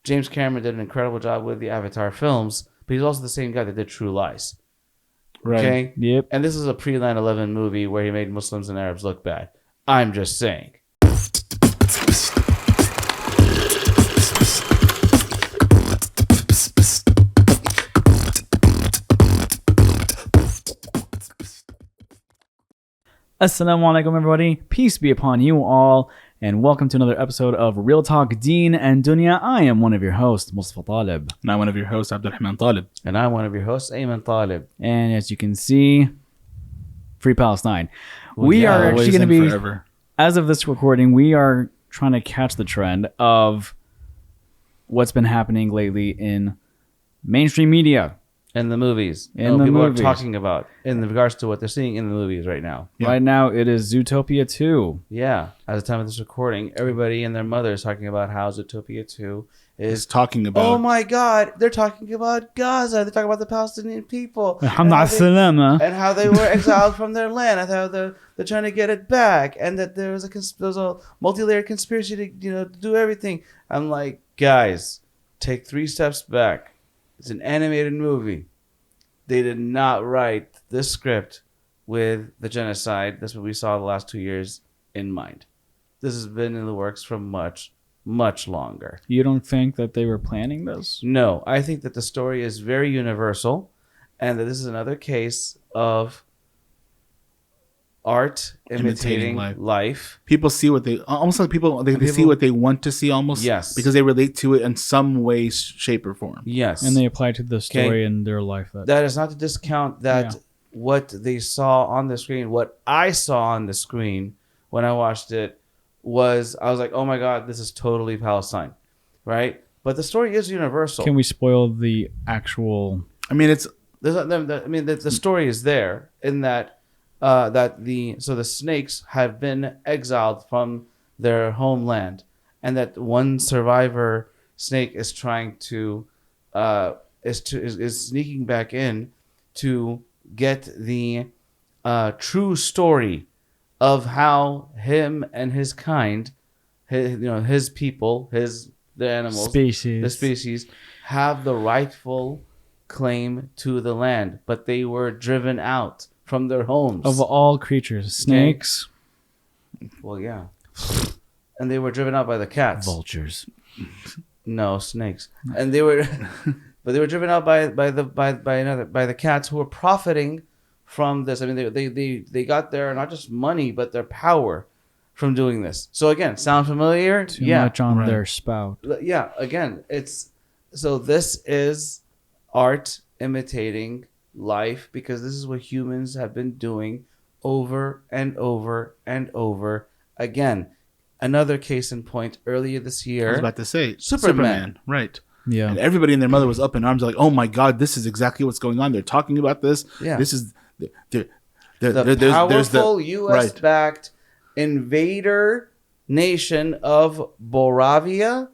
James Cameron did an incredible job with the Avatar films, but he's also the same guy that did True Lies. Right. Okay? Yep. And this is a pre-9/11 movie where he made Muslims and Arabs look bad. I'm just saying. Assalamu alaikum, everybody. Peace be upon you all, and welcome to another episode of Real Talk Deen and Dunya. I am one of your hosts, Mustafa Talib. And I'm one of your hosts, Abdulrahman Talib. And I'm one of your hosts, Ayman Talib. And as you can see, Free Palestine. Well, we yeah, are actually always going to and be, forever. as of this recording, we are trying to catch the trend of what's been happening lately in mainstream media. In the movies. People are talking about in regards to what they're seeing in the movies right now. Yeah. Right now, it is Zootopia 2. Yeah. At the time of this recording, everybody and their mother is talking about how Zootopia 2 is... Talking about... Oh my God, they're talking about Gaza. They're talking about the Palestinian people. Alhamdulillah. And how they were exiled from their land. And how they're trying to get it back. And that there was a multi-layered conspiracy to do everything. I'm like, guys, take 3 steps back. It's an animated movie. They did not write this script with the genocide. That's what we saw the last 2 years in mind. This has been in the works for much, much longer. You don't think that they were planning this? No, I think that the story is very universal and that this is another case of art imitating life. People see what they... Almost like people see what they want to see almost. Yes. Because they relate to it in some way, shape, or form. Yes. And they apply to the story in their life. That is not to discount that what they saw on the screen, what I saw on the screen when I watched it I was like, oh my God, this is totally Palestine, right? But the story is universal. Can we spoil the actual... I mean, it's... the story is there in that the snakes have been exiled from their homeland, and that one survivor snake is trying to is sneaking back in to get the true story of how him and his kind, his people, the animals, the species have the rightful claim to the land, but they were driven out from their homes. Of all creatures, snakes. Well, yeah. And they were driven out by the cats. Vultures. No, snakes. And they were but they were driven out by the cats who were profiting from this. I mean, they got their not just money, but their power from doing this. So again, sound familiar? Too much on their spout. Yeah, again, this is art imitating life, because this is what humans have been doing over and over and over again. Another case in point, earlier this year, I was about to say Superman. Right? Yeah. And everybody and their mother was up in arms, like, "Oh my God, this is exactly what's going on. They're talking about this. Yeah. This is the powerful U.S.-backed invader nation of Boravia,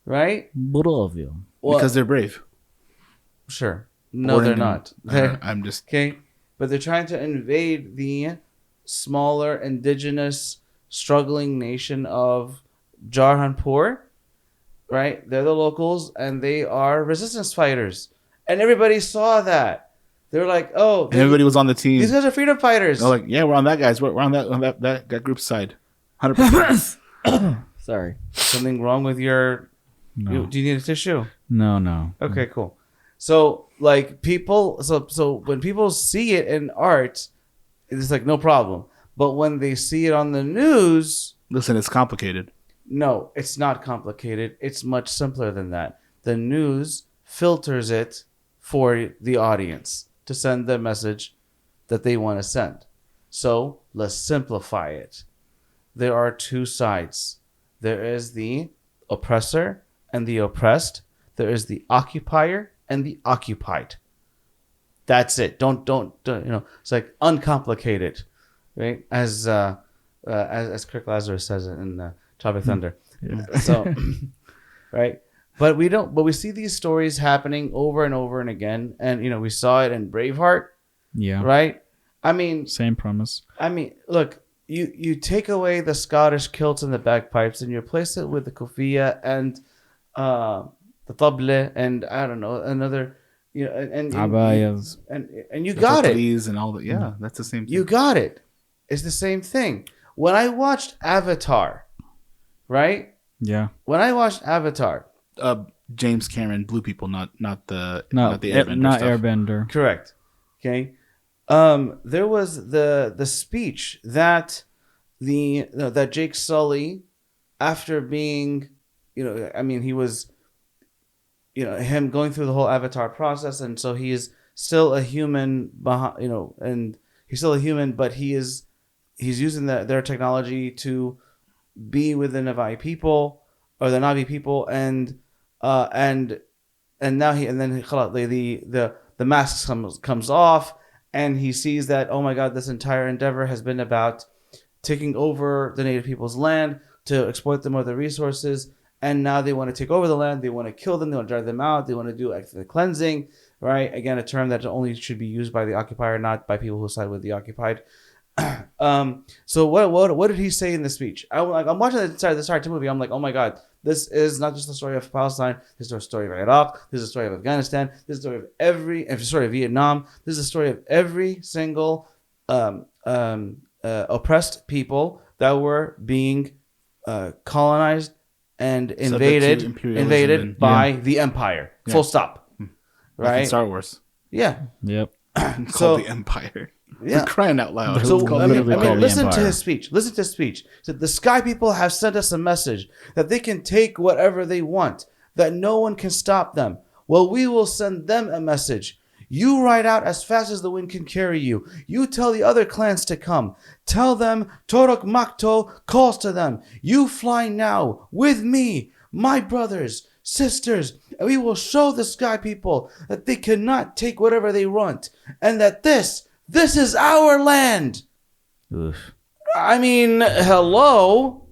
right? Boravia. Well, because they're brave. Sure. No, they're not. I'm just... Okay. But they're trying to invade the smaller, indigenous, struggling nation of Jarhanpur, right? They're the locals, and they are resistance fighters. And everybody saw that. They're like, oh. And everybody was on the team. These guys are freedom fighters. They're like, yeah, we're on that guy's. We're on that group's side. 100%. Sorry. Something wrong with your... No. Do you need a tissue? No. Okay, cool. So, like, people... So when people see it in art, it's like, no problem. But when they see it on the news... Listen, it's complicated. No, it's not complicated. It's much simpler than that. The news filters it for the audience to send the message that they want to send. So let's simplify it. There are 2 sides. There is the oppressor and the oppressed. There is the occupier and the occupied. That's it. Don't it's like uncomplicated, right? As Kirk Lazarus says it in Tropic Thunder. Yeah. So, right? But we see these stories happening over and over and again. And, we saw it in Braveheart. Yeah. Right? I mean... Same premise. I mean, look, you take away the Scottish kilts and the bagpipes and you replace it with the kufiyya and the table, and I don't know, another, and Abayas. and you got it. And all that. Yeah, that's the same thing. You got it. It's the same thing. When I watched Avatar, right? Yeah. When I watched Avatar, James Cameron, blue people, not the Airbender. Not stuff. Airbender. correct. Okay. There was the speech that that Jake Sully, after being, he was, him going through the whole Avatar process, and so he is still a human, and he's still a human, but he's using their technology to be within the Navi people or the Navi people, and now the mask comes off, and he sees that, oh my God, this entire endeavor has been about taking over the native people's land to exploit them of their resources, and now they want to take over the land. They want to kill them. They want to drive them out. They want to do ethnic cleansing, right? Again, a term that only should be used by the occupier, not by people who side with the occupied. So what did he say in the speech? I'm watching the entire movie. I'm like, oh my God, this is not just the story of Palestine. This is the story of Iraq. This is the story of Afghanistan. This is the story of the story of Vietnam. This is the story of every single oppressed people that were being colonized and invaded by the empire. Yeah. Full stop. Like Right? in Star Wars. Yeah. Yep. It's So- called the Empire. Yeah. We're crying out loud. So It's called I mean, literally called the listen to Empire. his speech. Listen to his speech. So the Sky People have sent us a message that they can take whatever they want, that no one can stop them. Well, we will send them a message. You ride out as fast as the wind can carry you. You tell the other clans to come. Tell them Torok Makto calls to them. You fly now with me, my brothers, sisters, and we will show the Sky People that they cannot take whatever they want, and that this is our land. Oof. I mean, hello.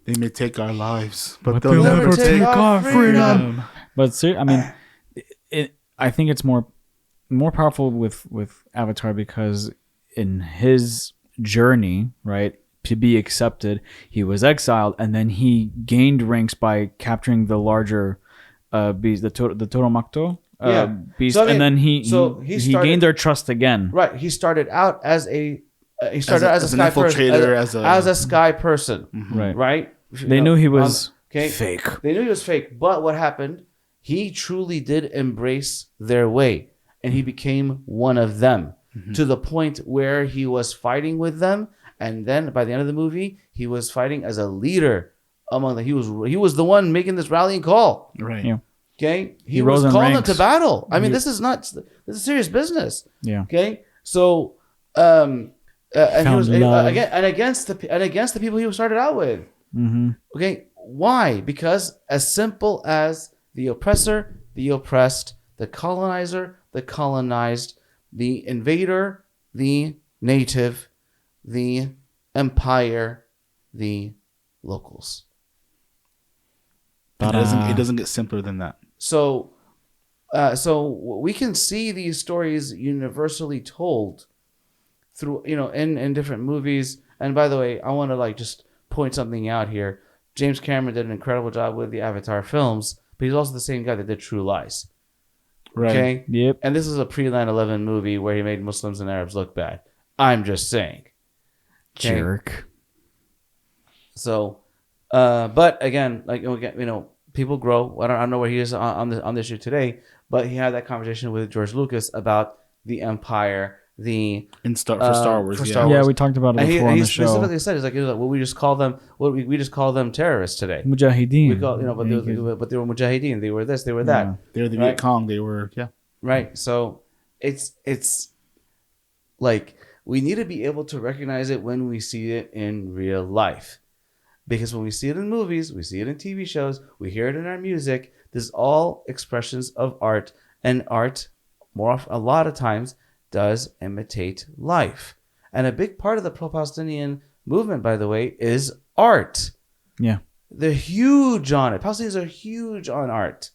They may take our lives, but they'll never take our freedom. But I mean, I think it's more powerful with Avatar because in his journey, right, to be accepted, he was exiled, and then he gained ranks by capturing the larger beast, the Toromakto beast, So, I mean, and then he started- gained their trust again. Right. He started out as a As sky an infiltrator, person, as a sky person. Right. Right. They knew he was okay. fake. They knew he was fake. But what happened? He truly did embrace their way, and he became one of them to the point where he was fighting with them. And then by the end of the movie, he was fighting as a leader among them. He was the one making this rallying call. Right. Yeah. Okay, He was rose in calling them ranks. to battle. I mean, this is serious business. Yeah. Okay, so and he Found was love. against the people he started out with. Mm-hmm. Okay, why? Because as simple as the oppressor, the oppressed, the colonizer, the colonized, the invader, the native, the empire, the locals. It doesn't get simpler than that. So we can see these stories universally told through, in different movies. And by the way, I want to just point something out here. James Cameron did an incredible job with the Avatar films, but he's also the same guy that did True Lies. Right. Okay. Yep. And this is a pre-9/11 movie where he made Muslims and Arabs look bad. I'm just saying. Okay? Jerk. So, but again, people grow. I don't know where he is on the issue today, but he had that conversation with George Lucas about the Empire, for Star Wars. for Yeah. Star Wars. Yeah, we talked about it and before he on the show. specifically said, well, we just call them terrorists today. Mujahideen. We call, but they were Mujahideen. They were this. They were that. Yeah. They were the Right. Viet Cong. They were Right. So it's like we need to be able to recognize it when we see it in real life. Because when we see it in movies, we see it in TV shows, we hear it in our music, this is all expressions of art. And art, a lot of times, does imitate life. And a big part of the pro-Palestinian movement, by the way, is art. Yeah. They're huge on it. Palestinians are huge on art,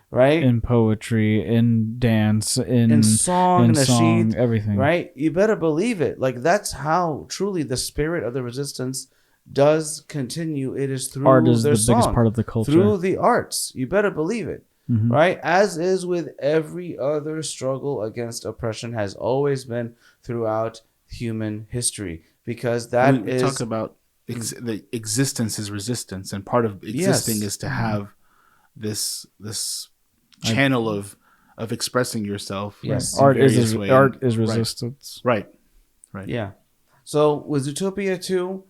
right? In poetry, in dance, in song, everything. Right? You better believe it. Like, that's how truly the spirit of the resistance does continue, it is through Art is their the song, biggest part of the culture. through the arts. You better believe it. Mhm. Right? As is with every other struggle against oppression has always been throughout human history. Because that we is talk about the existence is resistance, and part of existing is to have this channel of expressing yourself. Yes. in Art various is ways. art is Right. resistance. Right. Yeah. So with Zootopia 2,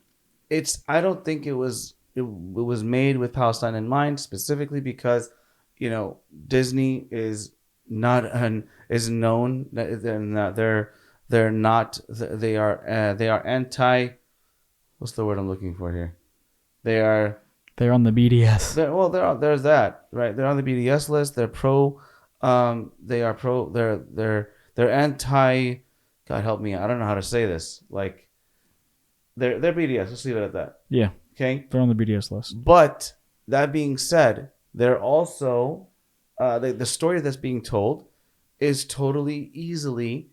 I don't think it was made with Palestine in mind specifically because, Disney is not is known that they're not they are anti, what's the word I'm looking for here? They're They're on the BDS. there's that, right? They're on the BDS list. They're pro they're anti, God help me, I don't know how to say this. Like they're BDS. Let's leave it at that. Yeah, Okay. they're on the BDS list. But that being said, they're also the story that's being told is totally easily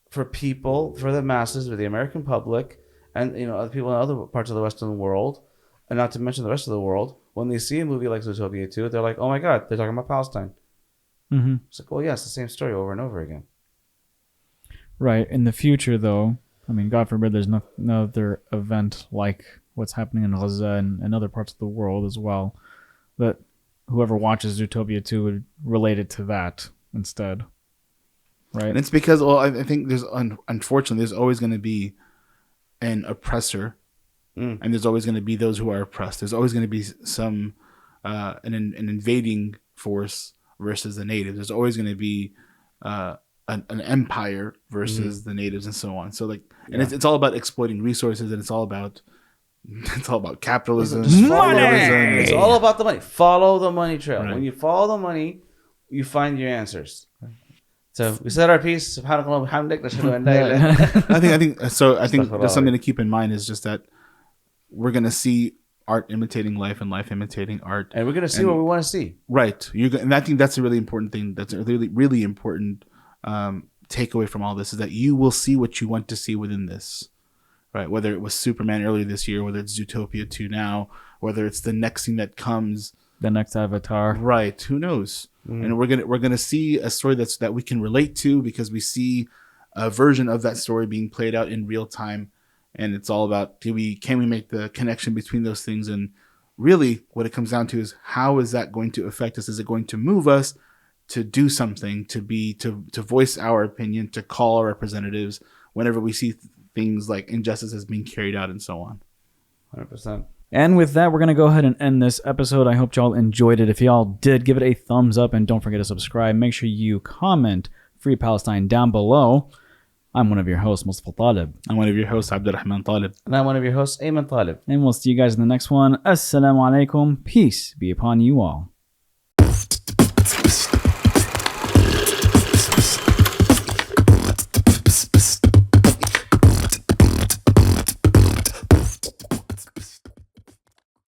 for the masses, for the American public, and other people in other parts of the Western world, and not to mention the rest of the world. When they see a movie like Zootopia 2, they're like, "Oh my God, they're talking about Palestine." Mm-hmm. It's like, well, yeah, it's the same story over and over again. Right. In the future, though, I mean, God forbid there's no other event like what's happening in Gaza and other parts of the world as well, that whoever watches Zootopia 2 would relate it to that instead. Right. And it's because, I think there's unfortunately there's always going to be an oppressor, and there's always going to be those who are oppressed. There's always going to be some an invading force versus the natives. There's always going to be an empire versus the natives, and so on. So and it's all about exploiting resources, and it's all about capitalism. It's all about the money. Follow the money trail. Right. When you follow the money, you find your answers. So we said our piece. I think there's something to keep in mind is just that we're gonna see art imitating life and life imitating art, and we're gonna see what we want to see. Right. And I think that's a really important thing. That's a really, really important takeaway from all this is that you will see what you want to see within this. Right. Whether it was Superman earlier this year, whether it's Zootopia 2 now, whether it's the next thing that comes, the next Avatar. Right. Who knows? And we're gonna see a story that we can relate to because we see a version of that story being played out in real time. And it's all about can we make the connection between those things? And really what it comes down to is how is that going to affect us? Is it going to move us to do something, to voice our opinion, to call our representatives whenever we see things like injustices being carried out and so on? 100%. And with that, we're going to go ahead and end this episode. I hope y'all enjoyed it. If y'all did, give it a thumbs up and don't forget to subscribe. Make sure you comment Free Palestine down below. I'm one of your hosts, Mustafa Talib. I'm one of your hosts, Abdurrahman Talib. And I'm one of your hosts, Ayman Talib. And we'll see you guys in the next one. Assalamu alaikum. Peace be upon you all.